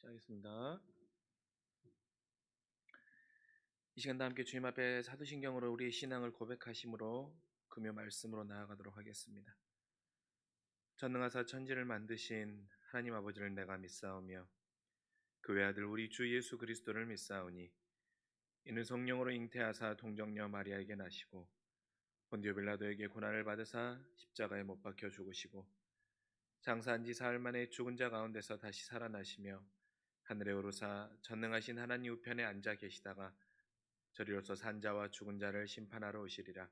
시작하겠습니다. 이 시간도 함께 주님 앞에 사도신경으로 우리의 신앙을 고백하심으로 금요 말씀으로 나아가도록 하겠습니다. 전능하사 천지를 만드신 하나님 아버지를 내가 믿사오며 그 외아들 우리 주 예수 그리스도를 믿사오니 이는 성령으로 잉태하사 동정녀 마리아에게 나시고 본디오 빌라도에게 고난을 받으사 십자가에 못 박혀 죽으시고 장사한 지 사흘 만에 죽은 자 가운데서 다시 살아나시며 하늘에 오르사 전능하신 하나님 우편에 앉아 계시다가 저리로서 산자와 죽은 자를 심판하러 오시리라.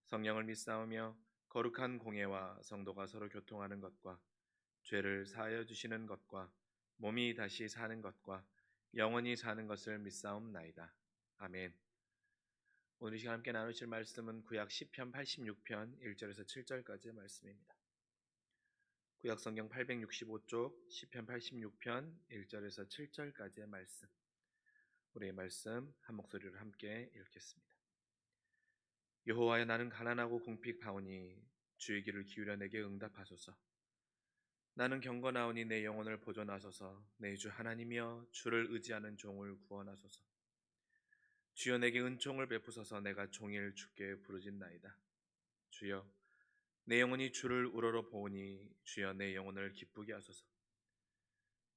성령을 믿사오며 거룩한 공예와 성도가 서로 교통하는 것과 죄를 사하여 주시는 것과 몸이 다시 사는 것과 영원히 사는 것을 믿사옵나이다. 아멘. 오늘 이 시간 함께 나누실 말씀은 구약 시편 86편 1절에서 7절까지의 말씀입니다. 구약 성경 865쪽 시편 86편 1절에서 7절까지의 말씀. 우리의 말씀 한 목소리로 함께 읽겠습니다. 여호와여, 나는 가난하고 궁핍하오니 주의 귀를 기울여 내게 응답하소서. 나는 경건하오니 내 영혼을 보존하소서. 내 주 하나님이여, 주를 의지하는 종을 구원하소서. 주여, 내게 은총을 베푸소서. 내가 종일 주께 부르짖나이다. 주여, 내 영혼이 주를 우러러 보오니 주여, 내 영혼을 기쁘게 하소서.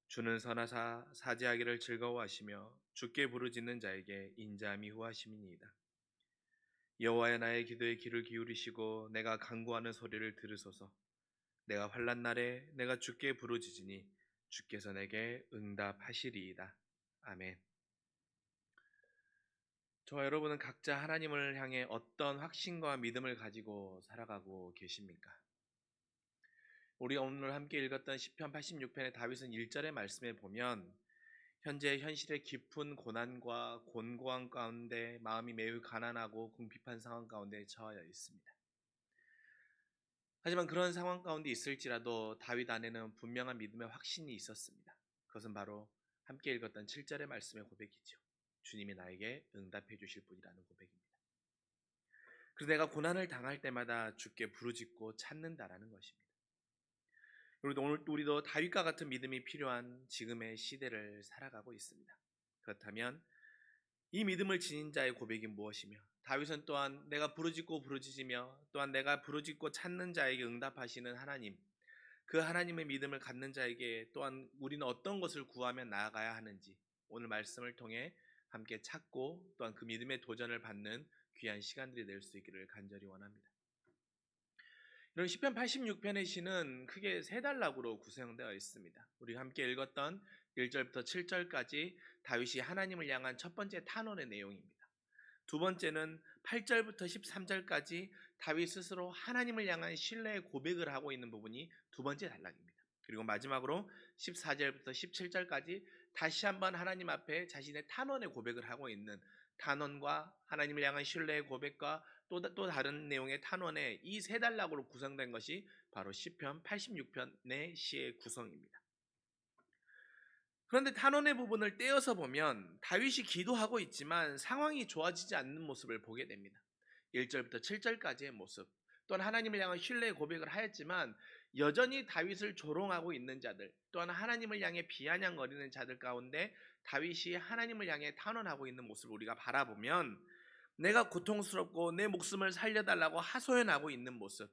주는 선하사 사죄하기를 즐거워하시며 주께 부르짖는 자에게 인자함이 후하심이니이다. 여호와여, 나의 기도에 귀를 기울이시고 내가 간구하는 소리를 들으소서. 내가 환난 날에 내가 주께 부르짖으니 주께서 내게 응답하시리이다. 아멘. 저와 여러분은 각자 하나님을 향해 어떤 확신과 믿음을 가지고 살아가고 계십니까? 우리 오늘 함께 읽었던 시편 86편의 다윗은 1절의 말씀에 보면 현재 현실의 깊은 고난과 곤고함 가운데 마음이 매우 가난하고 궁핍한 상황 가운데 처하여 있습니다. 하지만 그런 상황 가운데 있을지라도 다윗 안에는 분명한 믿음의 확신이 있었습니다. 그것은 바로 함께 읽었던 7절의 말씀의 고백이죠. 주님이 나에게 응답해 주실 분이라는 고백입니다. 그래서 내가 고난을 당할 때마다 주께 부르짖고 찾는다라는 것입니다. 우리도 다윗과 같은 믿음이 필요한 지금의 시대를 살아가고 있습니다. 그렇다면 이 믿음을 지닌 자의 고백이 무엇이며, 다윗은 또한 내가 부르짖고 부르짖으며 또한 내가 부르짖고 찾는 자에게 응답하시는 하나님, 그 하나님의 믿음을 갖는 자에게 또한 우리는 어떤 것을 구하며 나아가야 하는지 오늘 말씀을 통해 함께 찾고 또한 그 믿음의 도전을 받는 귀한 시간들이 될 수 있기를 간절히 원합니다. 이런 시편 86편의 시는 크게 세 단락으로 구성되어 있습니다. 우리가 함께 읽었던 1절부터 7절까지 다윗이 하나님을 향한 첫 번째 탄원의 내용입니다. 두 번째는 8절부터 13절까지 다윗 스스로 하나님을 향한 신뢰의 고백을 하고 있는 부분이 두 번째 단락입니다. 그리고 마지막으로 14절부터 17절까지 다시 한번 하나님 앞에 자신의 탄원의 고백을 하고 있는 탄원과 하나님을 향한 신뢰의 고백과 또 다른 내용의 탄원의 이 세 단락으로 구성된 것이 바로 시편 86편의 시의 구성입니다. 그런데 탄원의 부분을 떼어서 보면 다윗이 기도하고 있지만 상황이 좋아지지 않는 모습을 보게 됩니다. 1절부터 7절까지의 모습, 또한 하나님을 향한 신뢰의 고백을 하였지만 여전히 다윗을 조롱하고 있는 자들, 또한 하나님을 향해 비아냥거리는 자들 가운데 다윗이 하나님을 향해 탄원하고 있는 모습을 우리가 바라보면 내가 고통스럽고 내 목숨을 살려달라고 하소연하고 있는 모습,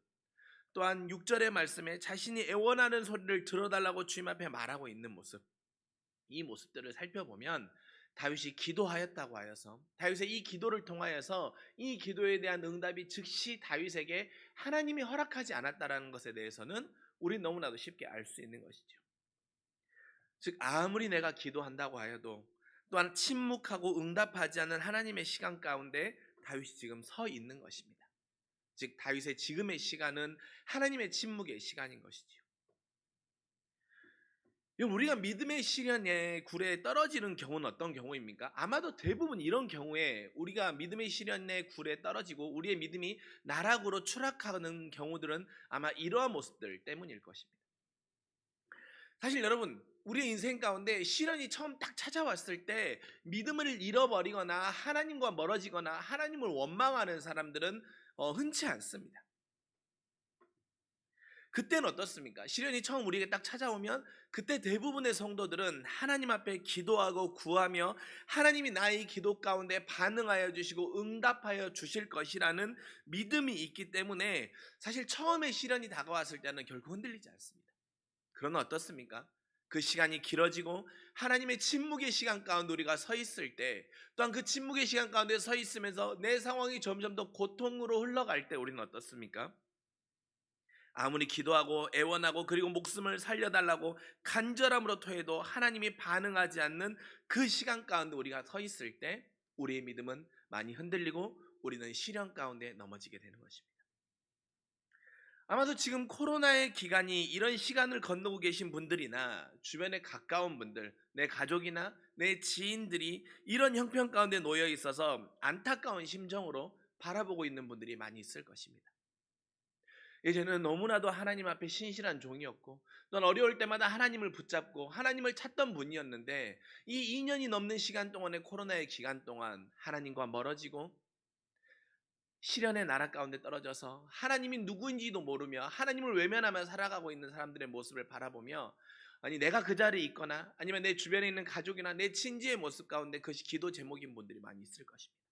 또한 6절의 말씀에 자신이 애원하는 소리를 들어달라고 주님 앞에 말하고 있는 모습, 이 모습들을 살펴보면 다윗이 기도하였다고 하여서 다윗의 이 기도를 통하여서 이 기도에 대한 응답이 즉시 다윗에게 하나님이 허락하지 않았다는 것에 대해서는 우리는 너무나도 쉽게 알 수 있는 것이죠. 즉 아무리 내가 기도한다고 하여도 또한 침묵하고 응답하지 않는 하나님의 시간 가운데 다윗이 지금 서 있는 것입니다. 즉 다윗의 지금의 시간은 하나님의 침묵의 시간인 것이지요. 우리가 믿음의 시련에 굴에 떨어지는 경우는 어떤 경우입니까? 아마도 대부분 이런 경우에 우리가 믿음의 시련에 굴에 떨어지고 우리의 믿음이 나락으로 추락하는 경우들은 아마 이러한 모습들 때문일 것입니다. 사실 여러분, 우리의 인생 가운데 시련이 처음 딱 찾아왔을 때 믿음을 잃어버리거나 하나님과 멀어지거나 하나님을 원망하는 사람들은 흔치 않습니다. 그때는 어떻습니까? 시련이 처음 우리에게 딱 찾아오면 그때 대부분의 성도들은 하나님 앞에 기도하고 구하며 하나님이 나의 기도 가운데 반응하여 주시고 응답하여 주실 것이라는 믿음이 있기 때문에 사실 처음에 시련이 다가왔을 때는 결코 흔들리지 않습니다. 그러나 어떻습니까? 그 시간이 길어지고 하나님의 침묵의 시간 가운데 우리가 서 있을 때, 또한 그 침묵의 시간 가운데 서 있으면서 내 상황이 점점 더 고통으로 흘러갈 때 우리는 어떻습니까? 아무리 기도하고 애원하고 그리고 목숨을 살려달라고 간절함으로 토해도 하나님이 반응하지 않는 그 시간 가운데 우리가 서 있을 때 우리의 믿음은 많이 흔들리고 우리는 시련 가운데 넘어지게 되는 것입니다. 아마도 지금 코로나의 기간이 이런 시간을 건너고 계신 분들이나 주변에 가까운 분들, 내 가족이나 내 지인들이 이런 형편 가운데 놓여 있어서 안타까운 심정으로 바라보고 있는 분들이 많이 있을 것입니다. 이제는 너무나도 하나님 앞에 신실한 종이었고 또 어려울 때마다 하나님을 붙잡고 하나님을 찾던 분이었는데 이 2년이 넘는 시간 동안의 코로나의 기간 동안 하나님과 멀어지고 시련의 나라 가운데 떨어져서 하나님이 누구인지도 모르며 하나님을 외면하며 살아가고 있는 사람들의 모습을 바라보며 아니 내가 그 자리에 있거나 아니면 내 주변에 있는 가족이나 내 친지의 모습 가운데 그것이 기도 제목인 분들이 많이 있을 것입니다.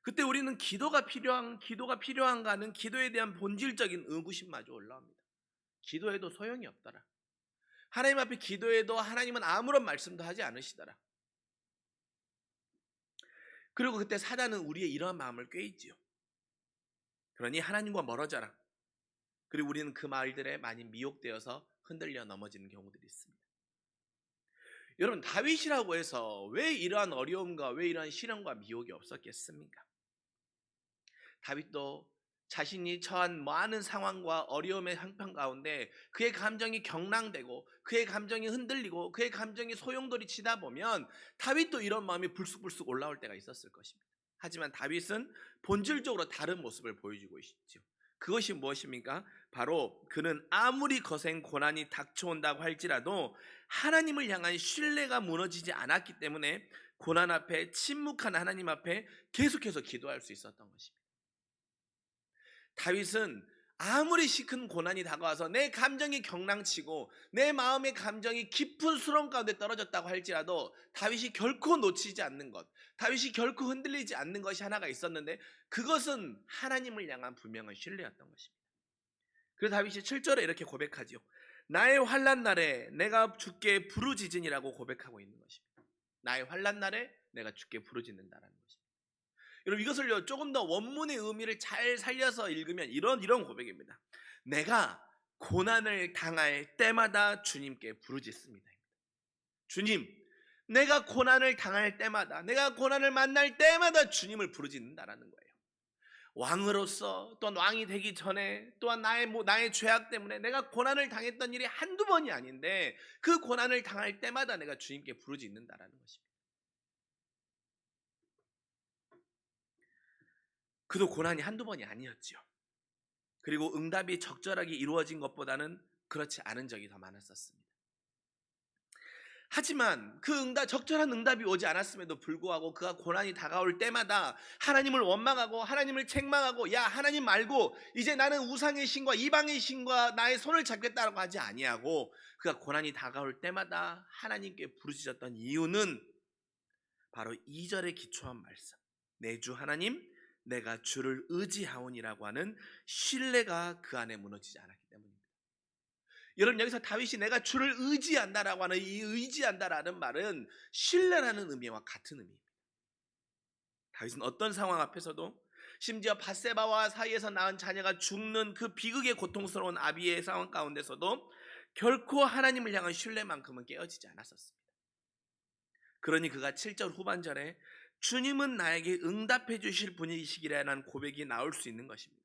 그때 우리는 기도가 필요한가는 기도에 대한 본질적인 의구심마저 올라옵니다. 기도해도 소용이 없더라. 하나님 앞에 기도해도 하나님은 아무런 말씀도 하지 않으시더라. 그리고 그때 사단은 우리의 이러한 마음을 꾀있지요. 그러니 하나님과 멀어져라. 그리고 우리는 그 말들에 많이 미혹되어서 흔들려 넘어지는 경우들이 있습니다. 여러분, 다윗이라고 해서 왜 이러한 어려움과 왜 이러한 시련과 미혹이 없었겠습니까? 다윗도 자신이 처한 많은 상황과 어려움의 형편 가운데 그의 감정이 경랑되고 그의 감정이 흔들리고 그의 감정이 소용돌이치다 보면 다윗도 이런 마음이 불쑥불쑥 올라올 때가 있었을 것입니다. 하지만 다윗은 본질적으로 다른 모습을 보여주고 있죠. 그것이 무엇입니까? 바로 그는 아무리 거센 고난이 닥쳐온다고 할지라도 하나님을 향한 신뢰가 무너지지 않았기 때문에 고난 앞에 침묵한 하나님 앞에 계속해서 기도할 수 있었던 것입니다. 다윗은 아무리 큰 고난이 다가와서 내 감정이 경랑치고 내 마음의 감정이 깊은 수렁 가운데 떨어졌다고 할지라도 다윗이 결코 놓치지 않는 것, 다윗이 결코 흔들리지 않는 것이 하나가 있었는데 그것은 하나님을 향한 분명한 신뢰였던 것입니다. 그래서 다윗이 7절에 이렇게 고백하지요. 나의 환난 날에 내가 주께 부르짖으니라고 고백하고 있는 것입니다. 나의 환난 날에 내가 주께 부르짖는다라는 것입니다. 여러분 이것을요 조금 더 원문의 의미를 잘 살려서 읽으면 이런 고백입니다. 내가 고난을 당할 때마다 주님께 부르짖습니다. 주님, 내가 고난을 당할 때마다, 내가 고난을 만날 때마다 주님을 부르짖는다라는 거예요. 왕으로서 또한 왕이 되기 전에 또한 나의 죄악 때문에 내가 고난을 당했던 일이 한두 번이 아닌데 그 고난을 당할 때마다 내가 주님께 부르짖는다라는 것입니다. 그도 고난이 한두 번이 아니었지요. 그리고 응답이 적절하게 이루어진 것보다는 그렇지 않은 적이 더 많았었습니다. 하지만 그 적절한 응답이 오지 않았음에도 불구하고 그가 고난이 다가올 때마다 하나님을 원망하고 하나님을 책망하고 야 하나님 말고 이제 나는 우상의 신과 이방의 신과 나의 손을 잡겠다라고 하지 아니하고 그가 고난이 다가올 때마다 하나님께 부르짖었던 이유는 바로 2절에 기초한 말씀, 내 주 하나님 내가 주를 의지하오니라고 하는 신뢰가 그 안에 무너지지 않았기 때문입니다. 여러분 여기서 다윗이 내가 주를 의지한다라고 하는 이 의지한다라는 말은 신뢰라는 의미와 같은 의미입니다. 다윗은 어떤 상황 앞에서도 심지어 밧세바와 사이에서 낳은 자녀가 죽는 그 비극의 고통스러운 아비의 상황 가운데서도 결코 하나님을 향한 신뢰만큼은 깨어지지 않았었습니다. 그러니 그가 7절 후반절에 주님은 나에게 응답해 주실 분이시기라는 고백이 나올 수 있는 것입니다.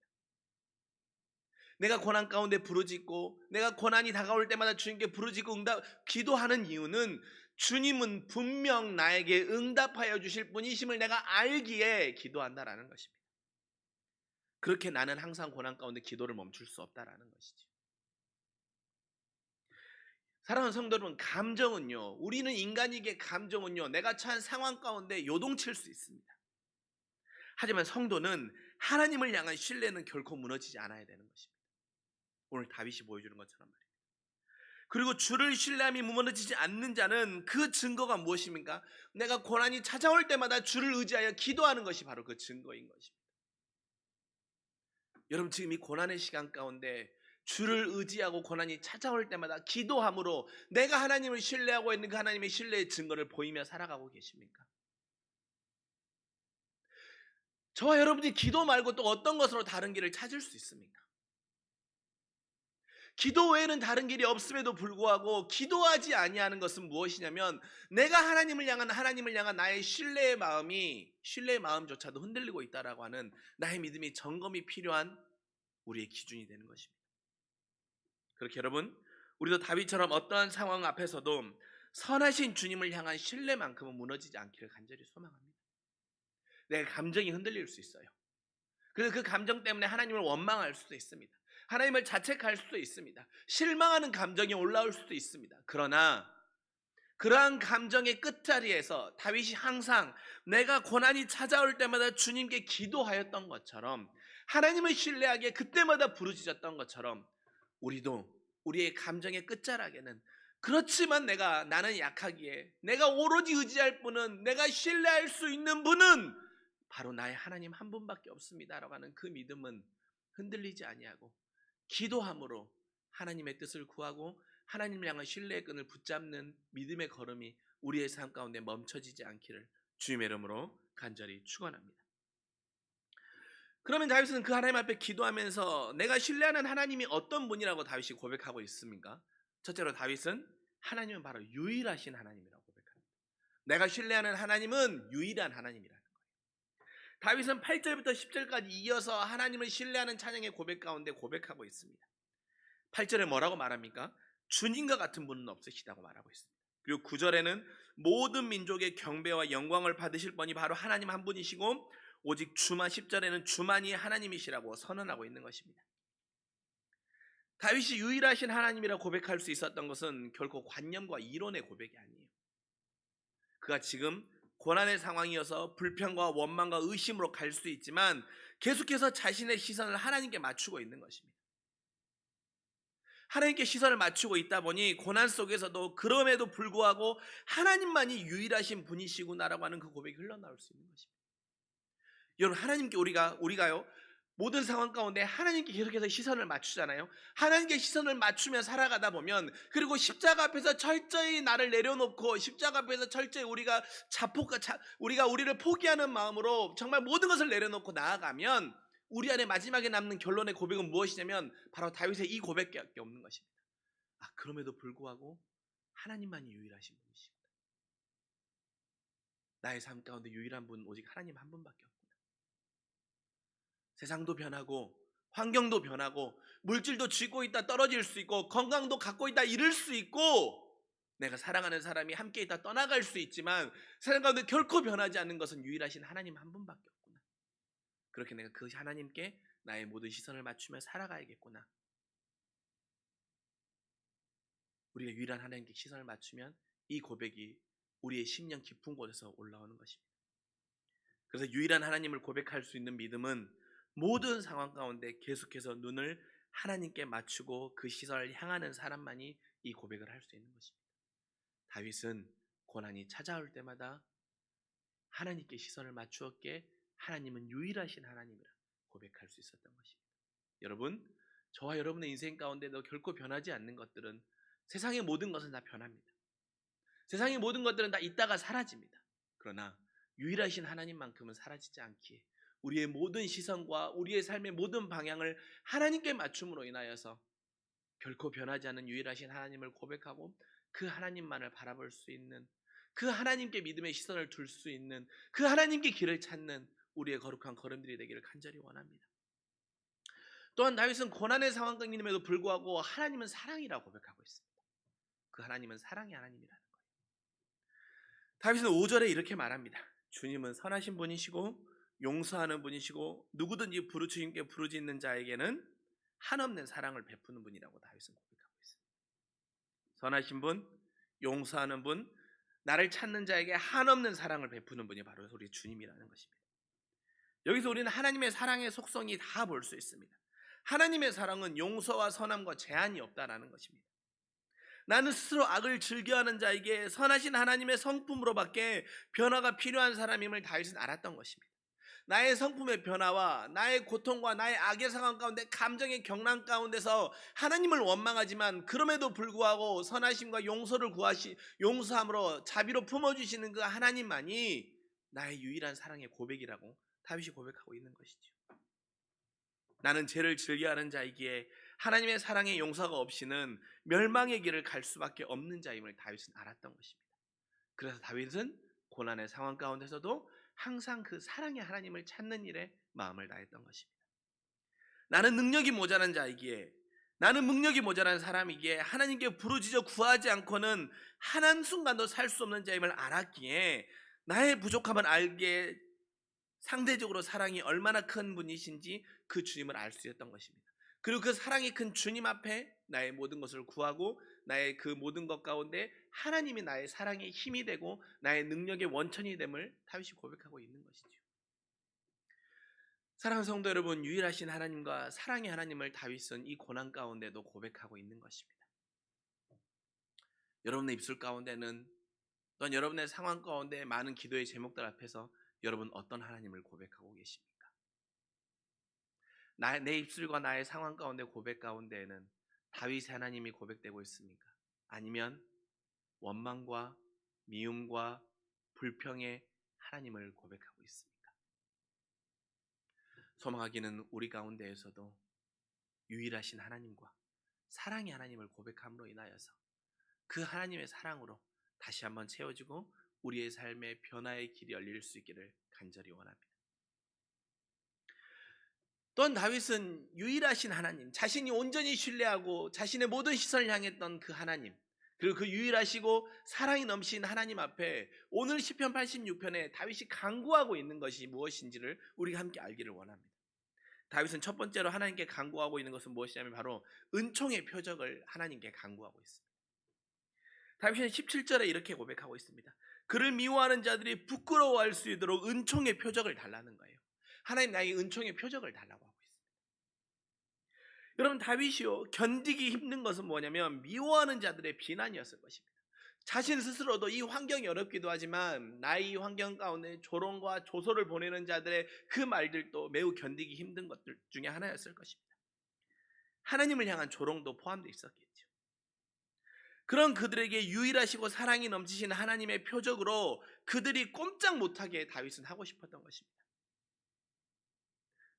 내가 고난 가운데 부르짖고 내가 고난이 다가올 때마다 주님께 부르짖고 기도하는 이유는 주님은 분명 나에게 응답하여 주실 분이심을 내가 알기에 기도한다라는 것입니다. 그렇게 나는 항상 고난 가운데 기도를 멈출 수 없다라는 것이죠. 사랑하는 성도 여러분, 감정은요, 우리는 인간에게 감정은요, 내가 처한 상황 가운데 요동칠 수 있습니다. 하지만 성도는 하나님을 향한 신뢰는 결코 무너지지 않아야 되는 것입니다. 오늘 다윗이 보여주는 것처럼 말이에요. 그리고 주를 신뢰함이 무너지지 않는 자는 그 증거가 무엇입니까? 내가 고난이 찾아올 때마다 주를 의지하여 기도하는 것이 바로 그 증거인 것입니다. 여러분 지금 이 고난의 시간 가운데 주를 의지하고 고난이 찾아올 때마다 기도함으로 내가 하나님을 신뢰하고 있는 그 하나님의 신뢰의 증거를 보이며 살아가고 계십니까? 저와 여러분이 기도 말고 또 어떤 것으로 다른 길을 찾을 수 있습니까? 기도 외에는 다른 길이 없음에도 불구하고 기도하지 아니하는 것은 무엇이냐면 내가 하나님을 향한 나의 신뢰의 마음조차도 흔들리고 있다라고 하는 나의 믿음이 점검이 필요한 우리의 기준이 되는 것입니다. 그렇게 여러분 우리도 다윗처럼 어떠한 상황 앞에서도 선하신 주님을 향한 신뢰만큼은 무너지지 않기를 간절히 소망합니다. 내 감정이 흔들릴 수 있어요. 그래서 그 감정 때문에 하나님을 원망할 수도 있습니다. 하나님을 자책할 수도 있습니다. 실망하는 감정이 올라올 수도 있습니다. 그러나 그러한 감정의 끝자리에서 다윗이 항상 내가 고난이 찾아올 때마다 주님께 기도하였던 것처럼 하나님을 신뢰하기에 그때마다 부르짖었던 것처럼 우리도 우리의 감정의 끝자락에는 그렇지만 나는 약하기에 내가 오로지 의지할 분은 내가 신뢰할 수 있는 분은 바로 나의 하나님 한 분밖에 없습니다라고 하는 그 믿음은 흔들리지 아니하고 기도함으로 하나님의 뜻을 구하고 하나님을 향한 신뢰의 끈을 붙잡는 믿음의 걸음이 우리의 삶 가운데 멈춰지지 않기를 주님의 이름으로 간절히 축원합니다. 그러면 다윗은 그 하나님 앞에 기도하면서 내가 신뢰하는 하나님이 어떤 분이라고 다윗이 고백하고 있습니까? 첫째로 다윗은 하나님은 바로 유일하신 하나님이라고 고백합니다. 내가 신뢰하는 하나님은 유일한 하나님이라는 거예요. 다윗은 8절부터 10절까지 이어서 하나님을 신뢰하는 찬양의 고백 가운데 고백하고 있습니다. 8절에 뭐라고 말합니까? 주님과 같은 분은 없으시다고 말하고 있습니다. 그리고 9절에는 모든 민족의 경배와 영광을 받으실 분이 바로 하나님 한 분이시고 오직 10절에는 주만이 하나님이시라고 선언하고 있는 것입니다. 다윗이 유일하신 하나님이라 고백할 수 있었던 것은 결코 관념과 이론의 고백이 아니에요. 그가 지금 고난의 상황이어서 불평과 원망과 의심으로 갈 수 있지만 계속해서 자신의 시선을 하나님께 맞추고 있는 것입니다. 하나님께 시선을 맞추고 있다 보니 고난 속에서도 그럼에도 불구하고 하나님만이 유일하신 분이시구나라고 하는 그 고백이 흘러나올 수 있는 것입니다. 여러분 하나님께 우리가요 모든 상황 가운데 하나님께 계속해서 시선을 맞추잖아요. 하나님께 시선을 맞추며 살아가다 보면 그리고 십자가 앞에서 철저히 나를 내려놓고 십자가 앞에서 철저히 우리가 우리를 포기하는 마음으로 정말 모든 것을 내려놓고 나아가면 우리 안에 마지막에 남는 결론의 고백은 무엇이냐면 바로 다윗의 이 고백밖에 없는 것입니다. 그럼에도 불구하고 하나님만이 유일하신 분이십니다. 나의 삶 가운데 유일한 분 오직 하나님 한 분밖에 없구나. 세상도 변하고 환경도 변하고 물질도 쥐고 있다 떨어질 수 있고 건강도 갖고 있다 잃을 수 있고 내가 사랑하는 사람이 함께 있다 떠나갈 수 있지만 세상 가운데 결코 변하지 않는 것은 유일하신 하나님 한 분밖에 없구나. 그렇게 내가 그 하나님께 나의 모든 시선을 맞추며 살아가야겠구나. 우리가 유일한 하나님께 시선을 맞추면 이 고백이 우리의 심령 깊은 곳에서 올라오는 것입니다. 그래서 유일한 하나님을 고백할 수 있는 믿음은 모든 상황 가운데 계속해서 눈을 하나님께 맞추고 그 시선을 향하는 사람만이 이 고백을 할 수 있는 것입니다. 다윗은 고난이 찾아올 때마다 하나님께 시선을 맞추었기에 하나님은 유일하신 하나님이라 고백할 수 있었던 것입니다. 여러분, 저와 여러분의 인생 가운데도 결코 변하지 않는 것들은 세상의 모든 것은 다 변합니다. 세상의 모든 것들은 다 있다가 사라집니다. 그러나 유일하신 하나님만큼은 사라지지 않기에 우리의 모든 시선과 우리의 삶의 모든 방향을 하나님께 맞춤으로 인하여서 결코 변하지 않는 유일하신 하나님을 고백하고 그 하나님만을 바라볼 수 있는 그 하나님께 믿음의 시선을 둘 수 있는 그 하나님께 길을 찾는 우리의 거룩한 걸음들이 되기를 간절히 원합니다. 또한 다윗은 고난의 상황임에도 불구하고 하나님은 사랑이라고 고백하고 있습니다. 그 하나님은 사랑의 하나님이라는 거예요. 다윗은 5절에 이렇게 말합니다. 주님은 선하신 분이시고 용서하는 분이시고 누구든지 주님께 부르짖는 자에게는 한없는 사랑을 베푸는 분이라고 다윗은 고백하고 있습니다. 선하신 분, 용서하는 분, 나를 찾는 자에게 한없는 사랑을 베푸는 분이 바로 우리 주님이라는 것입니다. 여기서 우리는 하나님의 사랑의 속성이 다 볼 수 있습니다. 하나님의 사랑은 용서와 선함과 제한이 없다라는 것입니다. 나는 스스로 악을 즐겨하는 자에게 선하신 하나님의 성품으로밖에 변화가 필요한 사람임을 다윗은 알았던 것입니다. 나의 성품의 변화와 나의 고통과 나의 악의 상황 가운데 감정의 경란 가운데서 하나님을 원망하지만 그럼에도 불구하고 선하심과 용서함으로 자비로 품어주시는 그 하나님만이 나의 유일한 사랑의 고백이라고 다윗이 고백하고 있는 것이죠. 나는 죄를 즐겨하는 자이기에 하나님의 사랑의 용서가 없이는 멸망의 길을 갈 수밖에 없는 자임을 다윗은 알았던 것입니다. 그래서 다윗은 고난의 상황 가운데서도 항상 그 사랑의 하나님을 찾는 일에 마음을 다했던 것입니다. 나는 능력이 모자란 자이기에, 나는 능력이 모자란 사람이기에 하나님께 부르짖어 구하지 않고는 한 한순간도 살 수 없는 자임을 알았기에 나의 부족함을 알기에 상대적으로 사랑이 얼마나 큰 분이신지 그 주님을 알 수 있었던 것입니다. 그리고 그 사랑이 큰 주님 앞에 나의 모든 것을 구하고 나의 그 모든 것 가운데 하나님이 나의 사랑의 힘이 되고 나의 능력의 원천이 됨을 다윗이 고백하고 있는 것이죠. 사랑하는 성도 여러분, 유일하신 하나님과 사랑의 하나님을 다윗은 이 고난 가운데도 고백하고 있는 것입니다. 여러분의 입술 가운데는 또한 여러분의 상황 가운데 많은 기도의 제목들 앞에서 여러분 어떤 하나님을 고백하고 계십니까? 내 입술과 나의 상황 가운데 고백 가운데에는 다윗의 하나님이 고백되고 있습니까? 아니면 원망과 미움과 불평의 하나님을 고백하고 있습니까? 소망하기는 우리 가운데에서도 유일하신 하나님과 사랑의 하나님을 고백함으로 인하여서 그 하나님의 사랑으로 다시 한번 채워지고 우리의 삶의 변화의 길이 열릴 수 있기를 간절히 원합니다. 또한 다윗은 유일하신 하나님, 자신이 온전히 신뢰하고 자신의 모든 시선을 향했던 그 하나님, 그리고 그 유일하시고 사랑이 넘치는 하나님 앞에 오늘 시편 86편에 다윗이 간구하고 있는 것이 무엇인지를 우리가 함께 알기를 원합니다. 다윗은 첫 번째로 하나님께 간구하고 있는 것은 무엇이냐면 바로 은총의 표적을 하나님께 간구하고 있습니다. 다윗은 17절에 이렇게 고백하고 있습니다. 그를 미워하는 자들이 부끄러워할 수 있도록 은총의 표적을 달라는 거예요. 하나님 나에게 은총의 표적을 달라고 하고 있습니다. 여러분, 다윗이요 견디기 힘든 것은 뭐냐면 미워하는 자들의 비난이었을 것입니다. 자신 스스로도 이 환경이 어렵기도 하지만 나의 이 환경 가운데 조롱과 조소를 보내는 자들의 그 말들도 매우 견디기 힘든 것들 중에 하나였을 것입니다. 하나님을 향한 조롱도 포함되어 있었겠죠. 그런 그들에게 유일하시고 사랑이 넘치신 하나님의 표적으로 그들이 꼼짝 못하게 다윗은 하고 싶었던 것입니다.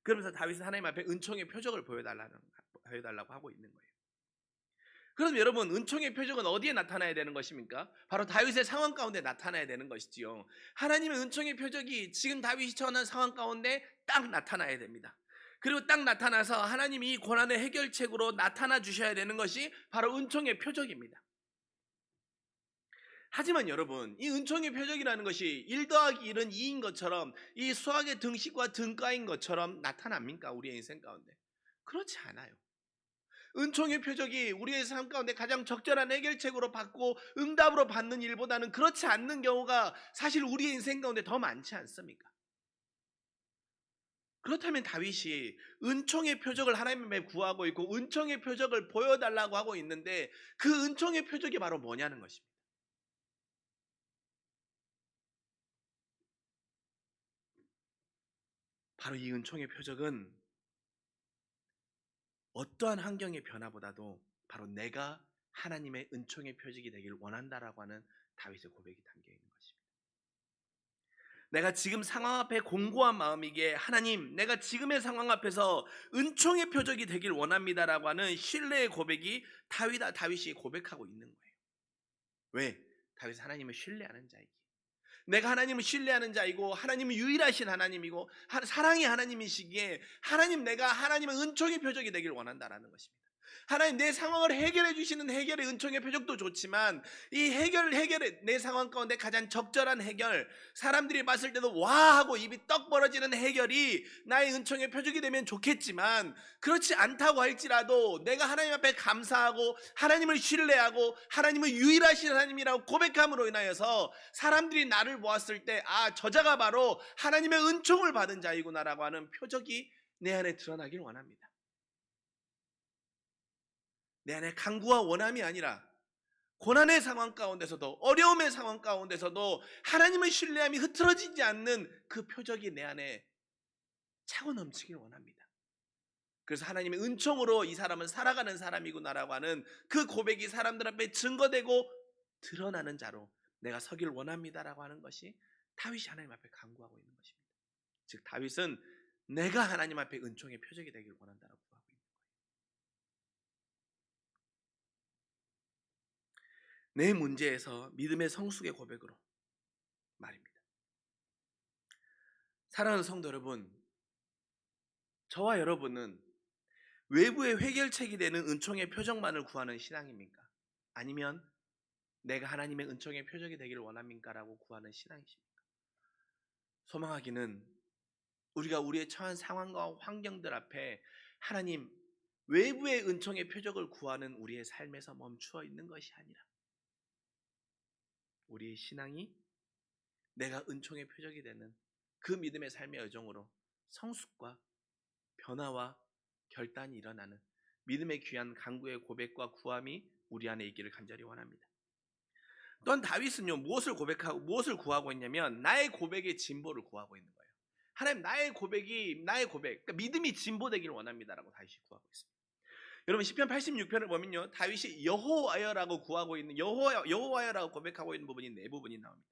그러면서 다윗은 하나님 앞에 은총의 표적을 보여달라고 하고 있는 거예요. 그럼 여러분, 은총의 표적은 어디에 나타나야 되는 것입니까? 바로 다윗의 상황 가운데 나타나야 되는 것이지요. 하나님의 은총의 표적이 지금 다윗이 처한 상황 가운데 딱 나타나야 됩니다. 그리고 딱 나타나서 하나님이 이 고난의 해결책으로 나타나 주셔야 되는 것이 바로 은총의 표적입니다. 하지만 여러분, 이 은총의 표적이라는 것이 1 더하기 1은 2인 것처럼 이 수학의 등식과 등가인 것처럼 나타납니까? 우리의 인생 가운데? 그렇지 않아요. 은총의 표적이 우리의 삶 가운데 가장 적절한 해결책으로 받고 응답으로 받는 일보다는 그렇지 않는 경우가 사실 우리의 인생 가운데 더 많지 않습니까? 그렇다면 다윗이 은총의 표적을 하나님의 구하고 있고 은총의 표적을 보여달라고 하고 있는데 그 은총의 표적이 바로 뭐냐는 것입니다. 바로 이 은총의 표적은 어떠한 환경의 변화보다도 바로 내가 하나님의 은총의 표적이 되기를 원한다라고 하는 다윗의 고백이 담겨 있는 것입니다. 내가 지금 상황 앞에 공고한 마음이기에 하나님, 내가 지금의 상황 앞에서 은총의 표적이 되길 원합니다라고 하는 신뢰의 고백이 다윗이 고백하고 있는 거예요. 왜? 다윗은 하나님을 신뢰하는 자이기. 내가 하나님을 신뢰하는 자이고 하나님은 유일하신 하나님이고 사랑의 하나님이시기에 하나님, 내가 하나님의 은총의 표적이 되길 원한다라는 것입니다. 하나님, 내 상황을 해결해 주시는 해결의 은총의 표적도 좋지만 이 해결의 내 상황 가운데 가장 적절한 해결, 사람들이 봤을 때도 와 하고 입이 떡 벌어지는 해결이 나의 은총의 표적이 되면 좋겠지만 그렇지 않다고 할지라도 내가 하나님 앞에 감사하고 하나님을 신뢰하고 하나님은 유일하신 하나님이라고 고백함으로 인하여서 사람들이 나를 보았을 때 아, 저자가 바로 하나님의 은총을 받은 자이구나라고 하는 표적이 내 안에 드러나길 원합니다. 내 안에 간구와 원함이 아니라 고난의 상황 가운데서도, 어려움의 상황 가운데서도 하나님의 신뢰함이 흐트러지지 않는 그 표적이 내 안에 차고 넘치길 원합니다. 그래서 하나님의 은총으로 이 사람은 살아가는 사람이구나라고 하는 그 고백이 사람들 앞에 증거되고 드러나는 자로 내가 서길 원합니다라고 하는 것이 다윗이 하나님 앞에 간구하고 있는 것입니다. 즉 다윗은 내가 하나님 앞에 은총의 표적이 되길 원한다라고 구하고 있는 거예요. 내 문제에서 믿음의 성숙의 고백으로 말입니다. 사랑하는 성도 여러분, 저와 여러분은 외부의 해결책이 되는 은총의 표적만을 구하는 신앙입니까? 아니면 내가 하나님의 은총의 표적이 되기를 원합니까? 라고 구하는 신앙이십니까? 소망하기는 우리가 우리의 처한 상황과 환경들 앞에 하나님 외부의 은총의 표적을 구하는 우리의 삶에서 멈추어 있는 것이 아니라 우리의 신앙이 내가 은총의 표적이 되는 그 믿음의 삶의 여정으로 성숙과 변화와 결단이 일어나는 믿음의 귀한 간구의 고백과 구함이 우리 안에 있기를 간절히 원합니다. 또한 다윗은요, 무엇을 구하고 있냐면 나의 고백의 진보를 구하고 있는 거예요. 하나님, 나의 고백, 그러니까 믿음이 진보되기를 원합니다라고 다윗이 구하고 있습니다. 여러분 시편 86편을 보면요, 다윗이 여호와여라고 구하고 있는 여호와여라고 고백하고 있는 부분이 네 부분이 나옵니다.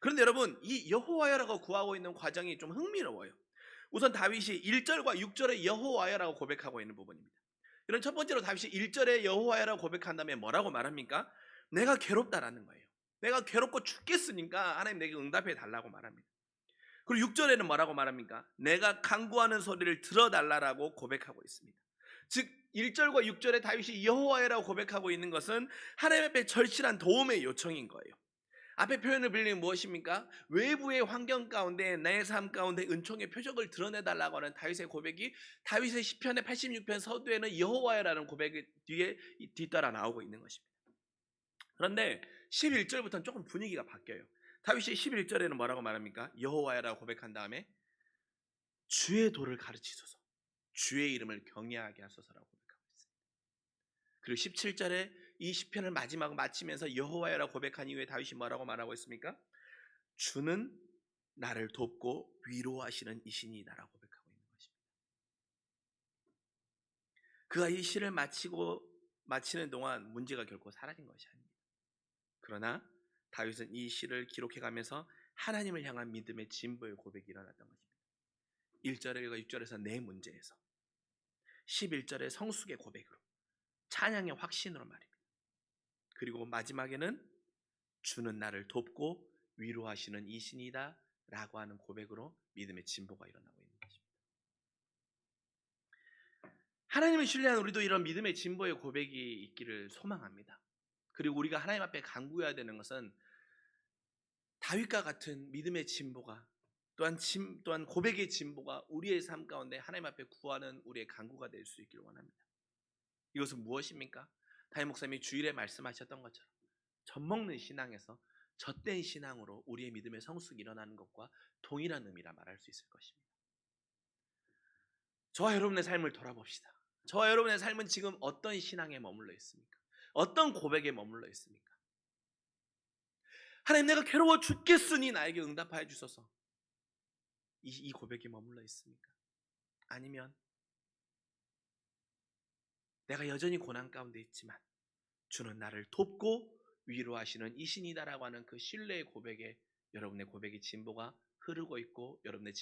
그런데 여러분, 이 여호와여라고 구하고 있는 과정이 좀 흥미로워요. 우선 다윗이 1절과 6절에 여호와여라고 고백하고 있는 부분입니다. 이런 첫 번째로 다윗이 1절에 여호와여라고 고백한 다음에 뭐라고 말합니까? 내가 괴롭다라는 거예요. 내가 괴롭고 죽겠으니까 하나님 내게 응답해 달라고 말합니다. 그리고 6절에는 뭐라고 말합니까? 내가 간구하는 소리를 들어달라고 고백하고 있습니다. 즉 1절과 6절에 다윗이 여호와여라고 고백하고 있는 것은 하나님 앞에 절실한 도움의 요청인 거예요. 앞에 표현을 빌리면 무엇입니까? 외부의 환경 가운데 내 삶 가운데 은총의 표적을 드러내달라고 하는 다윗의 고백이 다윗의 시편의 86편 서두에는 여호와여라는 고백이 뒤따라 나오고 있는 것입니다. 그런데 11절부터는 조금 분위기가 바뀌어요. 다윗이 11절에는 뭐라고 말합니까? 여호와여라고 고백한 다음에 주의 도를 가르치소서, 주의 이름을 경외하게 하소서라고 고백하고 있습니다. 그리고 17절에 이 시편을 마지막으로 마치면서 여호와여라고 고백한 이후에 다윗이 뭐라고 말하고 있습니까? 주는 나를 돕고 위로하시는 이신이다라고 고백하고 있는 것입니다. 그가 이 시를 마치는 동안 문제가 결코 사라진 것이 아닙니다. 그러나 다윗은 이 시를 기록해가면서 하나님을 향한 믿음의 진보의 고백이 일어났던 것입니다. 1절과 6절에서 내 문제에서, 11절의 성숙의 고백으로, 찬양의 확신으로 말입니다. 그리고 마지막에는 주는 나를 돕고 위로하시는 이신이다 라고 하는 고백으로 믿음의 진보가 일어나고 있는 것입니다. 하나님을 신뢰하는 우리도 이런 믿음의 진보의 고백이 있기를 소망합니다. 그리고 우리가 하나님 앞에 간구해야 되는 것은 다윗과 같은 믿음의 진보가 또한 고백의 진보가 우리의 삶 가운데 하나님 앞에 구하는 우리의 간구가 될 수 있기를 원합니다. 이것은 무엇입니까? 다윗 목사님이 주일에 말씀하셨던 것처럼 젖먹는 신앙에서 젖된 신앙으로 우리의 믿음의 성숙이 일어나는 것과 동일한 의미라 말할 수 있을 것입니다. 저와 여러분의 삶을 돌아봅시다. 저와 여러분의 삶은 지금 어떤 신앙에 머물러 있습니까? 어떤 고백에 머물러 있습니까? 하나님, 내가 괴로워 죽겠으니 나에게 응답하여 주소서, 이 고백에 머물러 있습니까? 아니면 내가 여전히 고난 가운데 있지만 주는 나를 돕고 위로하시는 이신이다라고 하는 그 신뢰의 고백에 여러분의 고백의 진보가 흐르고 있고 여러분의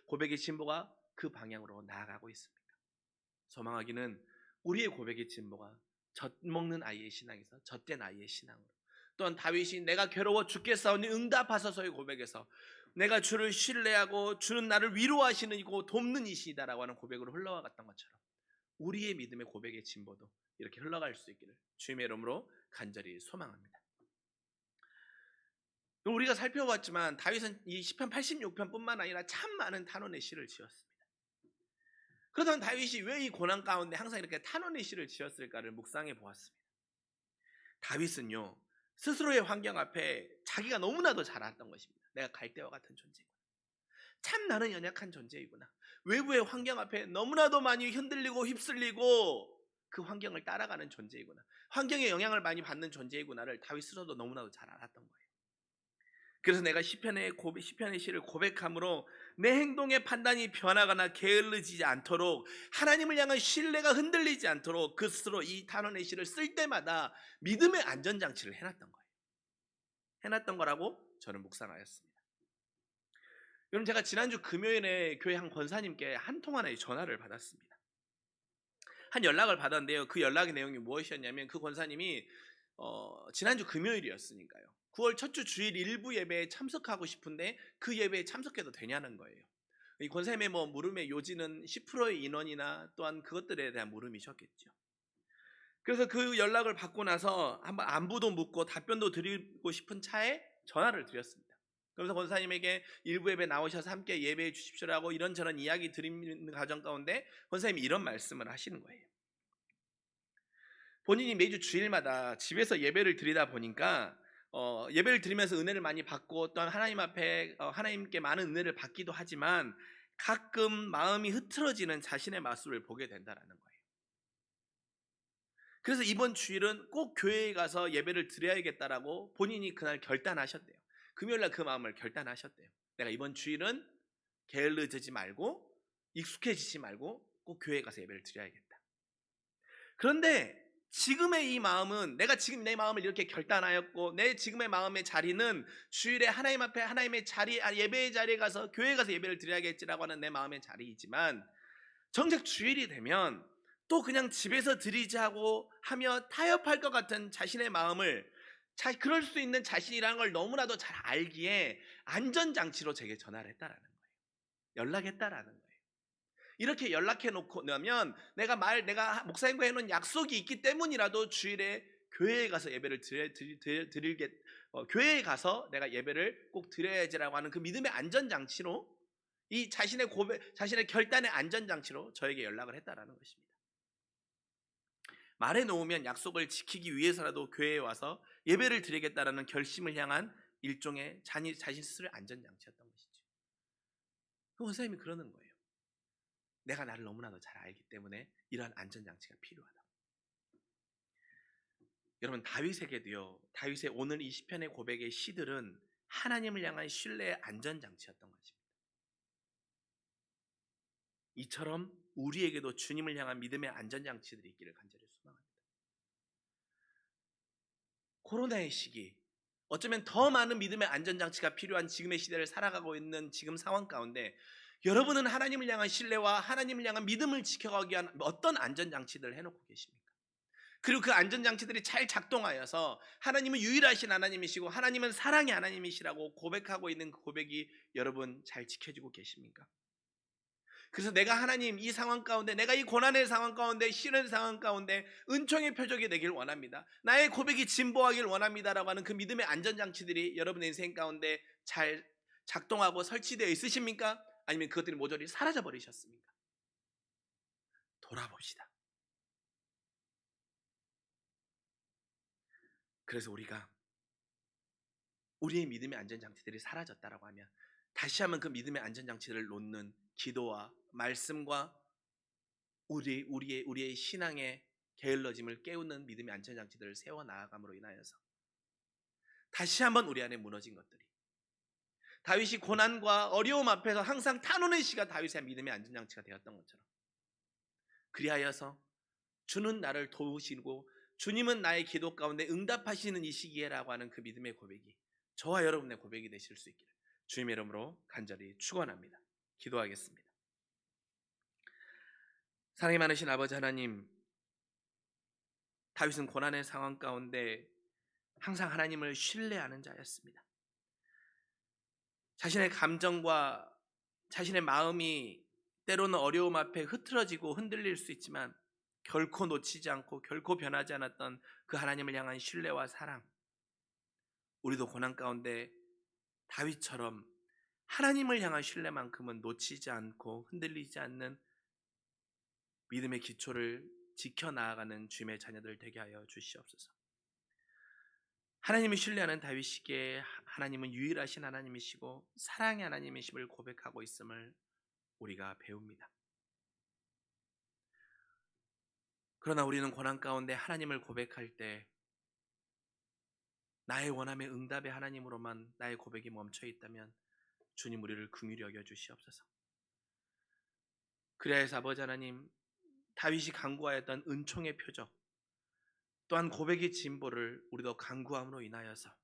고백의 진보가 그 방향으로 나아가고 있습니까? 소망하기는 우리의 고백의 진보가 젖먹는 아이의 신앙에서 젖된 아이의 신앙으로, 또한 다윗이 내가 괴로워 죽겠사오니 응답하소서의 고백에서 내가 주를 신뢰하고 주는 나를 위로하시는 돕는 이시다라고 하는 고백으로 흘러갔던 것처럼 우리의 믿음의 고백의 진보도 이렇게 흘러갈 수 있기를 주님의 이름으로 간절히 소망합니다. 우리가 살펴봤지만 다윗은 이 시편 86편뿐만 아니라 참 많은 탄원의 시를 지었습니다. 그렇다면 다윗이 왜 이 고난 가운데 항상 이렇게 탄원의 시를 지었을까를 묵상해 보았습니다. 다윗은요, 스스로의 환경 앞에 자기가 너무나도 잘 알았던 것입니다. 내가 갈대와 같은 존재구나, 참 나는 연약한 존재이구나, 외부의 환경 앞에 너무나도 많이 흔들리고 휩쓸리고 그 환경을 따라가는 존재이구나, 환경의 영향을 많이 받는 존재이구나를 다윗 스스로도 너무나도 잘 알았던 거예요. 그래서 내가 시편의 시를 고백함으로 내 행동의 판단이 변하거나 게을러지지 않도록, 하나님을 향한 신뢰가 흔들리지 않도록 그 스스로 이 탄원의 시를 쓸 때마다 믿음의 안전장치를 해놨던 거예요. 해놨던 거라고 저는 묵상하였습니다. 여러분, 제가 지난주 금요일에 교회 한 권사님께 한 통화나 전화를 받았습니다. 한 연락을 받았는데요, 그 연락의 내용이 무엇이었냐면, 그 권사님이 지난주 금요일이었으니까요, 9월 첫 주 주일 일부 예배에 참석하고 싶은데 그 예배에 참석해도 되냐는 거예요. 이 권사님의 물음의 요지는 10%의 인원이나 또한 그것들에 대한 물음이셨겠죠. 그래서 그 연락을 받고 나서 한번 안부도 묻고 답변도 드리고 싶은 차에 전화를 드렸습니다. 그래서 권사님에게 일부 예배 나오셔서 함께 예배해 주십시오라고 이런저런 이야기 드리는 과정 가운데 권사님이 이런 말씀을 하시는 거예요. 본인이 매주 주일마다 집에서 예배를 드리다 보니까 예배를 드리면서 은혜를 많이 받고 또한 하나님 앞에 하나님께 많은 은혜를 받기도 하지만 가끔 마음이 흐트러지는 자신의 모습을 보게 된다라는 거예요. 그래서 이번 주일은 꼭 교회에 가서 예배를 드려야겠다라고 본인이 그날 결단하셨대요. 금요일날 그 마음을 결단하셨대요. 내가 이번 주일은 게을러지지 말고 익숙해지지 말고 꼭 교회에 가서 예배를 드려야겠다. 그런데 지금의 이 마음은, 내가 지금 내 마음을 이렇게 결단하였고 내 지금의 마음의 자리는 주일에 하나님 앞에 하나님의 자리, 예배의 자리에 가서 교회에 가서 예배를 드려야겠지라고 하는 내 마음의 자리이지만, 정작 주일이 되면 또 그냥 집에서 드리자고 하며 타협할 것 같은 자신의 마음을, 그럴 수 있는 자신이라는 걸 너무나도 잘 알기에 안전장치로 제게 전화를 했다라는 거예요. 연락했다라는 거예요. 이렇게 연락해 놓고 나면 내가 목사님과 해놓은 약속이 있기 때문이라도 주일에 교회에 가서 예배를 교회에 가서 내가 예배를 꼭 드려야지라고 하는 그 믿음의 안전장치로, 이 자신의 결단의 안전장치로 저에게 연락을 했다라는 것입니다. 말해 놓으면 약속을 지키기 위해서라도 교회에 와서 예배를 드리겠다라는 결심을 향한 일종의 자신 스스로의 안전장치였던 것이죠. 그 원사님이 그러는 거예요. 내가 나를 너무나도 잘 알기 때문에 이러한 안전장치가 필요하다. 여러분, 다윗에게도요, 다윗의 오늘 이 시편의 고백의 시들은 하나님을 향한 신뢰의 안전장치였던 것입니다. 이처럼 우리에게도 주님을 향한 믿음의 안전장치들이 있기를 간절히 소망합니다. 코로나의 시기, 어쩌면 더 많은 믿음의 안전장치가 필요한 지금의 시대를 살아가고 있는 지금 상황 가운데 여러분은 하나님을 향한 신뢰와 하나님을 향한 믿음을 지켜가기 위한 어떤 안전장치들을 해놓고 계십니까? 그리고 그 안전장치들이 잘 작동하여서 하나님은 유일하신 하나님이시고 하나님은 사랑의 하나님이시라고 고백하고 있는 그 고백이 여러분 잘 지켜지고 계십니까? 그래서 내가 하나님, 이 상황 가운데, 내가 이 고난의 상황 가운데, 싫은 상황 가운데 은총의 표적이 되길 원합니다, 나의 고백이 진보하길 원합니다라고 하는 그 믿음의 안전장치들이 여러분의 인생 가운데 잘 작동하고 설치되어 있으십니까? 아니면 그것들이 모조리 사라져 버리셨습니까? 돌아봅시다. 그래서 우리가 우리의 믿음의 안전장치들이 사라졌다라고 하면 다시 한번 그 믿음의 안전장치들을 놓는 기도와 말씀과 우리의 신앙의 게을러짐을 깨우는 믿음의 안전장치들을 세워나감으로 인하여서 다시 한번 우리 안에 무너진 것들이, 다윗이 고난과 어려움 앞에서 항상 탄원의 시가 다윗의 믿음의 안전장치가 되었던 것처럼, 그리하여서 주는 나를 도우시고 주님은 나의 기도 가운데 응답하시는 이 시기에라고 하는 그 믿음의 고백이 저와 여러분의 고백이 되실 수 있기를 주님의 이름으로 간절히 축원합니다. 기도하겠습니다. 사랑이 많으신 아버지 하나님, 다윗은 고난의 상황 가운데 항상 하나님을 신뢰하는 자였습니다. 자신의 감정과 자신의 마음이 때로는 어려움 앞에 흐트러지고 흔들릴 수 있지만 결코 놓치지 않고 결코 변하지 않았던 그 하나님을 향한 신뢰와 사랑, 우리도 고난 가운데 다윗처럼 하나님을 향한 신뢰만큼은 놓치지 않고 흔들리지 않는 믿음의 기초를 지켜나아가는 주님의 자녀들 되게 하여 주시옵소서. 하나님을 신뢰하는 다윗에게 하나님은 유일하신 하나님이시고 사랑의 하나님이심을 고백하고 있음을 우리가 배웁니다. 그러나 우리는 고난 가운데 하나님을 고백할 때 나의 원함의 응답의 하나님으로만 나의 고백이 멈춰 있다면 주님 우리를 긍휼히 여겨 주시옵소서. 그래야 해서 아버지 하나님, 다윗이 간구하였던 은총의 표적, 또한 고백의 진보를 우리도 간구함으로 인하여서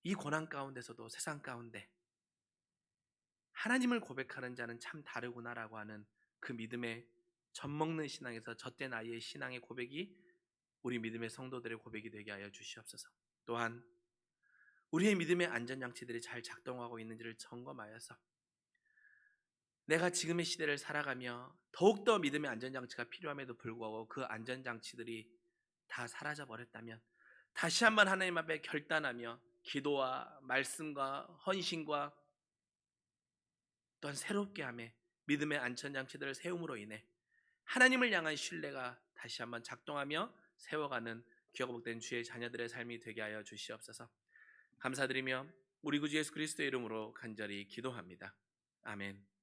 이 고난 가운데서도 세상 가운데 하나님을 고백하는 자는 참 다르구나라고 하는 그 믿음의 젖먹는 신앙에서 젖된 아이의 신앙의 고백이 우리 믿음의 성도들의 고백이 되게 하여 주시옵소서. 또한 우리의 믿음의 안전장치들이 잘 작동하고 있는지를 점검하여서 내가 지금의 시대를 살아가며 더욱더 믿음의 안전장치가 필요함에도 불구하고 그 안전장치들이 다 사라져 버렸다면 다시 한번 하나님 앞에 결단하며 기도와 말씀과 헌신과 또한 새롭게 하며 믿음의 안전장치들을 세움으로 인해 하나님을 향한 신뢰가 다시 한번 작동하며 세워가는 귀하고 복된 주의 자녀들의 삶이 되게 하여 주시옵소서. 감사드리며 우리 구주 예수 그리스도의 이름으로 간절히 기도합니다. 아멘.